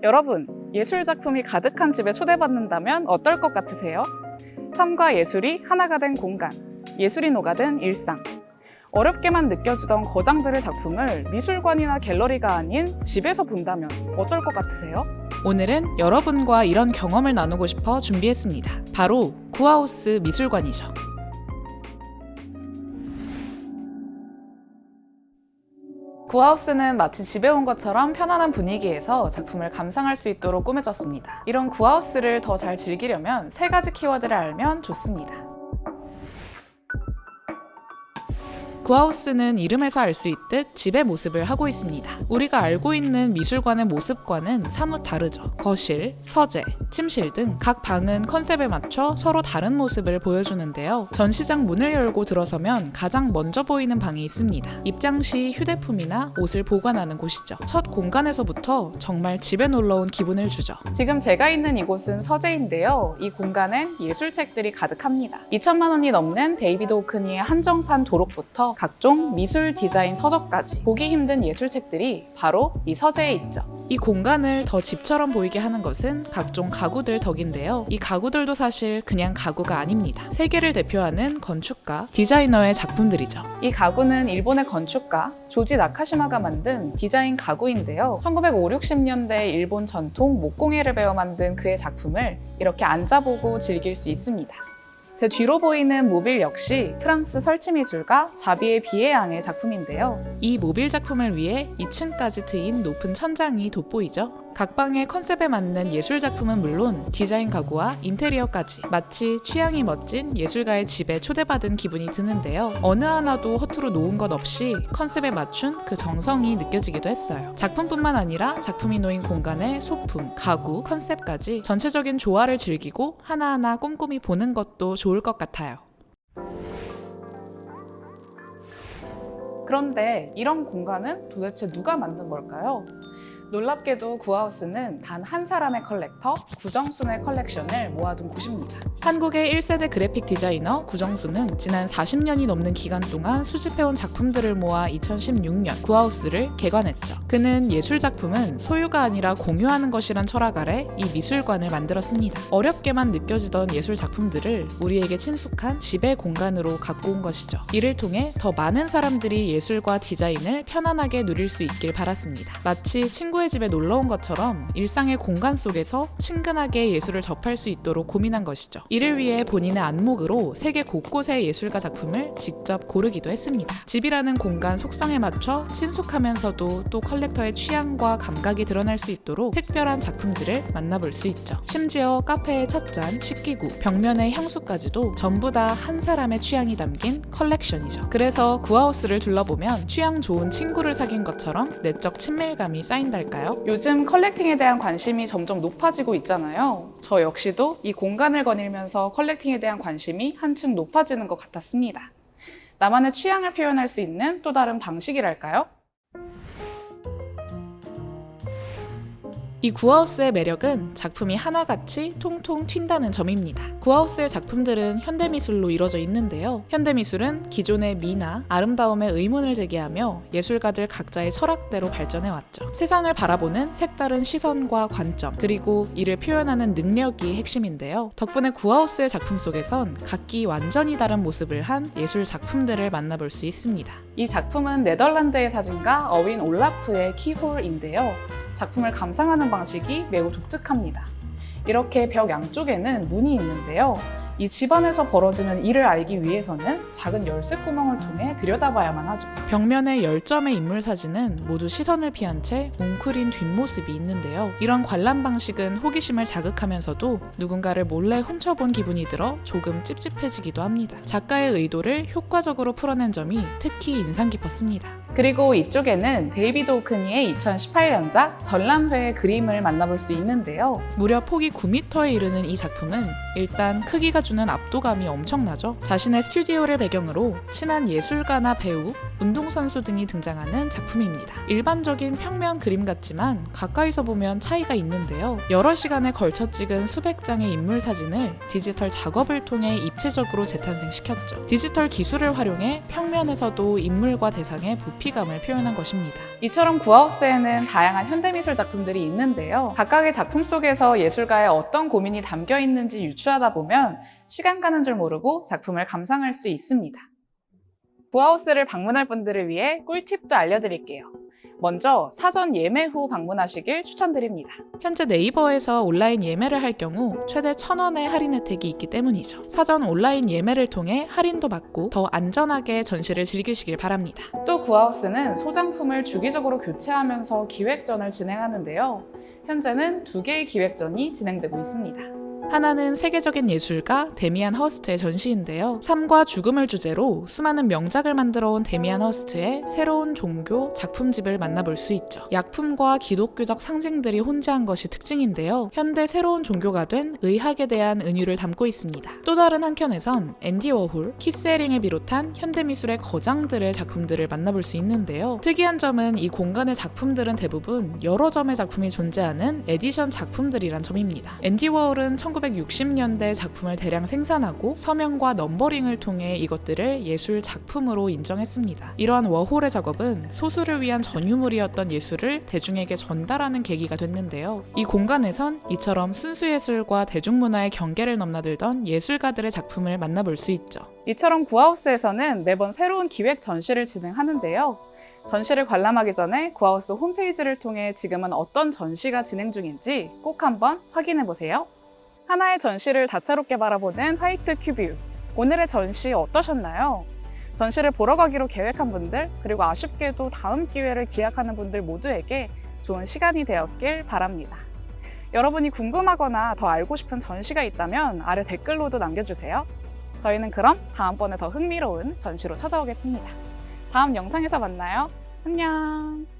여러분, 예술 작품이 가득한 집에 초대받는다면 어떨 것 같으세요? 삶과 예술이 하나가 된 공간, 예술이 녹아든 일상. 어렵게만 느껴지던 거장들의 작품을 미술관이나 갤러리가 아닌 집에서 본다면 어떨 것 같으세요? 오늘은 여러분과 이런 경험을 나누고 싶어 준비했습니다. 바로 구하우스 미술관이죠. 구하우스는 마치 집에 온 것처럼 편안한 분위기에서 작품을 감상할 수 있도록 꾸며졌습니다. 이런 구하우스를 더 잘 즐기려면 3가지 키워드를 알면 좋습니다. 구하우스는 이름에서 알 수 있듯 집의 모습을 하고 있습니다. 우리가 알고 있는 미술관의 모습과는 사뭇 다르죠. 거실, 서재, 침실 등 각 방은 컨셉에 맞춰 서로 다른 모습을 보여주는데요. 전시장 문을 열고 들어서면 가장 먼저 보이는 방이 있습니다. 입장 시 휴대품이나 옷을 보관하는 곳이죠. 첫 공간에서부터 정말 집에 놀러온 기분을 주죠. 지금 제가 있는 이곳은 서재인데요. 이 공간엔 예술책들이 가득합니다. 2천만 원이 넘는 데이비드 호크니의 한정판 도록부터 각종 미술 디자인 서적까지 보기 힘든 예술책들이 바로 이 서재에 있죠. 이 공간을 더 집처럼 보이게 하는 것은 각종 가구들 덕인데요. 이 가구들도 사실 그냥 가구가 아닙니다. 세계를 대표하는 건축가, 디자이너의 작품들이죠. 이 가구는 일본의 건축가 조지 나카시마가 만든 디자인 가구인데요. 1950, 60년대 일본 전통 목공예를 배워 만든 그의 작품을 이렇게 앉아보고 즐길 수 있습니다. 제 뒤로 보이는 모빌 역시 프랑스 설치미술가 자비에 비에앙의 작품인데요. 이 모빌 작품을 위해 2층까지 트인 높은 천장이 돋보이죠. 각 방의 컨셉에 맞는 예술 작품은 물론 디자인 가구와 인테리어까지 마치 취향이 멋진 예술가의 집에 초대받은 기분이 드는데요. 어느 하나도 허투루 놓은 것 없이 컨셉에 맞춘 그 정성이 느껴지기도 했어요. 작품뿐만 아니라 작품이 놓인 공간의 소품, 가구, 컨셉까지 전체적인 조화를 즐기고 하나하나 꼼꼼히 보는 것도 좋을 것 같아요. 그런데 이런 공간은 도대체 누가 만든 걸까요? 놀랍게도 구하우스는 단 한 사람의 컬렉터, 구정순의 컬렉션을 모아둔 곳입니다. 한국의 1세대 그래픽 디자이너 구정수는 지난 40년이 넘는 기간 동안 수집해온 작품들을 모아 2016년 구하우스를 개관했죠. 그는 예술 작품은 소유가 아니라 공유하는 것이란 철학 아래 이 미술관을 만들었습니다. 어렵게만 느껴지던 예술 작품들을 우리에게 친숙한 집의 공간으로 갖고 온 것이죠. 이를 통해 더 많은 사람들이 예술과 디자인을 편안하게 누릴 수 있길 바랐습니다. 마치 친구의 집에 놀러 온 것처럼 일상의 공간 속에서 친근하게 예술을 접할 수 있도록 고민한 것이죠. 이를 위해 본인의 안목으로 세계 곳곳의 예술가 작품을 직접 고르기도 했습니다. 집이라는 공간 속성에 맞춰 친숙하면서도 또 컬렉터의 취향과 감각이 드러날 수 있도록 특별한 작품들을 만나볼 수 있죠. 심지어 카페의 찻잔, 식기구, 벽면의 향수까지도 전부 다 한 사람의 취향이 담긴 컬렉션이죠. 그래서 구하우스를 둘러보면 취향 좋은 친구를 사귄 것처럼 내적 친밀감이 쌓인달까요? 요즘 컬렉팅에 대한 관심이 점점 높아지고 있잖아요. 저 역시도 이 공간을 거닐면서 컬렉팅에 대한 관심이 한층 높아지는 것 같았습니다. 나만의 취향을 표현할 수 있는 또 다른 방식이랄까요? 이 구하우스의 매력은 작품이 하나같이 통통 튄다는 점입니다. 구하우스의 작품들은 현대미술로 이루어져 있는데요. 현대미술은 기존의 미나 아름다움에 의문을 제기하며 예술가들 각자의 철학대로 발전해왔죠. 세상을 바라보는 색다른 시선과 관점, 그리고 이를 표현하는 능력이 핵심인데요. 덕분에 구하우스의 작품 속에선 각기 완전히 다른 모습을 한 예술 작품들을 만나볼 수 있습니다. 이 작품은 네덜란드의 사진가 어윈 올라프의 키홀인데요. 작품을 감상하는 방식이 매우 독특합니다. 이렇게 벽 양쪽에는 문이 있는데요. 이 집안에서 벌어지는 일을 알기 위해서는 작은 열쇠 구멍을 통해 들여다봐야만 하죠. 벽면의 10점의 인물 사진은 모두 시선을 피한 채 웅크린 뒷모습이 있는데요. 이런 관람 방식은 호기심을 자극하면서도 누군가를 몰래 훔쳐본 기분이 들어 조금 찝찝해지기도 합니다. 작가의 의도를 효과적으로 풀어낸 점이 특히 인상 깊었습니다. 그리고 이쪽에는 데이비드 호크니의 2018년작 전람회의 그림을 만나볼 수 있는데요. 무려 폭이 9m에 이르는 이 작품은 일단 크기가 주는 압도감이 엄청나죠. 자신의 스튜디오를 배경으로 친한 예술가나 배우, 운동선수 등이 등장하는 작품입니다. 일반적인 평면 그림 같지만 가까이서 보면 차이가 있는데요. 여러 시간에 걸쳐 찍은 수백 장의 인물 사진을 디지털 작업을 통해 입체적으로 재탄생시켰죠. 디지털 기술을 활용해 평면에서도 인물과 대상의 부피 깊이감을 표현한 것입니다. 이처럼 구하우스에는 다양한 현대미술 작품들이 있는데요. 각각의 작품 속에서 예술가의 어떤 고민이 담겨 있는지 유추하다 보면 시간 가는 줄 모르고 작품을 감상할 수 있습니다. 구하우스를 방문할 분들을 위해 꿀팁도 알려드릴게요. 먼저 사전 예매 후 방문하시길 추천드립니다. 현재 네이버에서 온라인 예매를 할 경우 최대 1,000원의 할인 혜택이 있기 때문이죠. 사전 온라인 예매를 통해 할인도 받고 더 안전하게 전시를 즐기시길 바랍니다. 또 구하우스는 소장품을 주기적으로 교체하면서 기획전을 진행하는데요. 현재는 2개의 기획전이 진행되고 있습니다. 하나는 세계적인 예술가 데미안 허스트의 전시인데요. 삶과 죽음을 주제로 수많은 명작을 만들어온 데미안 허스트의 새로운 종교 작품집을 만나볼 수 있죠. 약품과 기독교적 상징들이 혼재한 것이 특징인데요. 현대 새로운 종교가 된 의학에 대한 은유를 담고 있습니다. 또 다른 한켠에선 앤디 워홀, 키스 해링을 비롯한 현대미술의 거장들의 작품들을 만나볼 수 있는데요. 특이한 점은 이 공간의 작품들은 대부분 여러 점의 작품이 존재하는 에디션 작품들이란 점입니다. 앤디 워홀은 1960년대 작품을 대량 생산하고 서명과 넘버링을 통해 이것들을 예술 작품으로 인정했습니다. 이러한 워홀의 작업은 소수를 위한 전유물이었던 예술을 대중에게 전달하는 계기가 됐는데요. 이 공간에선 이처럼 순수예술과 대중문화의 경계를 넘나들던 예술가들의 작품을 만나볼 수 있죠. 이처럼 구하우스에서는 매번 새로운 기획 전시를 진행하는데요. 전시를 관람하기 전에 구하우스 홈페이지를 통해 지금은 어떤 전시가 진행 중인지 꼭 한번 확인해 보세요. 하나의 전시를 다채롭게 바라보는 화이트 큐뷰. 오늘의 전시 어떠셨나요? 전시를 보러 가기로 계획한 분들, 그리고 아쉽게도 다음 기회를 기약하는 분들 모두에게 좋은 시간이 되었길 바랍니다. 여러분이 궁금하거나 더 알고 싶은 전시가 있다면 아래 댓글로도 남겨주세요. 저희는 그럼 다음번에 더 흥미로운 전시로 찾아오겠습니다. 다음 영상에서 만나요. 안녕!